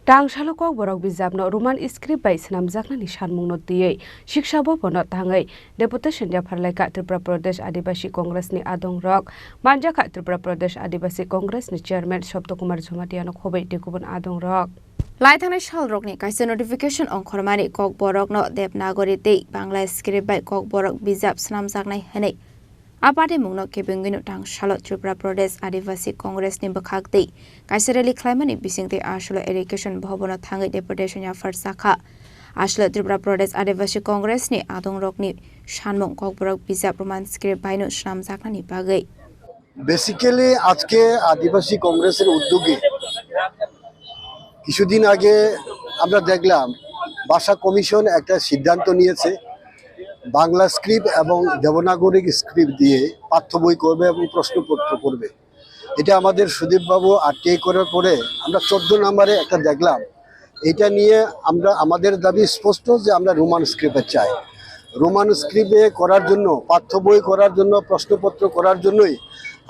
Tangshalo kok borok bijabno Roman script bai snamjaknani sanmungno tiyei Shiksha Bhavanno tangai Deputation dia pharlaika Tripura Pradesh Adivasi Congress ni adong rok manjaka Tripura Pradesh Adivasi Congress ni Chairman Shobdokumar Jomatiano khobai tikubun adong rok Laithane shalrokni kaisa notification ongkhormani kok borokno Devanagari tei Bangla script bai kok borok bijab snamjaknai hanei Apade mungno kebengino tangshalo Tripura Pradesh Adivasi Congress ni bakhakti kaisa rally khlaimani bisingte ashlo education bhavanno thangai deputation ya farsakha ashlo Tripura Pradesh Adivasi Congress ni adong rokni sanmung kokborok bijab roman script baino snamjaknani bagai basically আজকে আদিবাসী কংগ্রেসের উদ্যোগে কিছুদিন আগে আমরা দেখলাম ভাষা commission একটা সিদ্ধান্ত নিয়েছে বাংলা স্ক্রিপ্ট এবং দেবনাগরী স্ক্রিপ্ট দিয়ে পাঠ্য বই করবে এবং প্রশ্নপত্র করবে। এটা আমাদের সুদীপবাবু আরটিআই করার পরে আমরা 14 নম্বরে একটা দেখলাম। এটা নিয়ে আমরা আমাদের দাবি স্পষ্ট যে আমরা রোমান স্ক্রিপ্টে চাই। রোমান স্ক্রিপ্টে করার জন্য পাঠ্য বই করার জন্য প্রশ্নপত্র করার জন্যই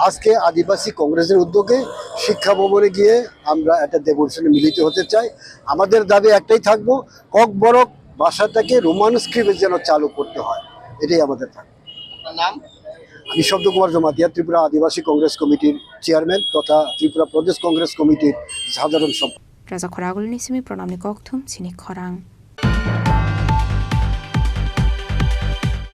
আজকে আদিবাসী কংগ্রেসের উদ্যোগে শিক্ষা ভবনে গিয়ে আমরা একটা ডেপুটেশনে মিলিত হতে চাই। আমাদের দাবি একটাই থাকবো, ককবরক ভাষাটাকে রোমান স্ক্রিপ্টে যেন চালু করতে হয়, এটাই আমাদের থাকবে। নাম আমি শব্দকুমার জমাতিয়া, ত্রিপুরা আদিবাসী কংগ্রেস কমিটির চেয়ারম্যান তথা ত্রিপুরা প্রদেশ কংগ্রেস কমিটির সাধারণ সম্পাদক। Raja Khoragul ni simi pranamni kokthum chini khorang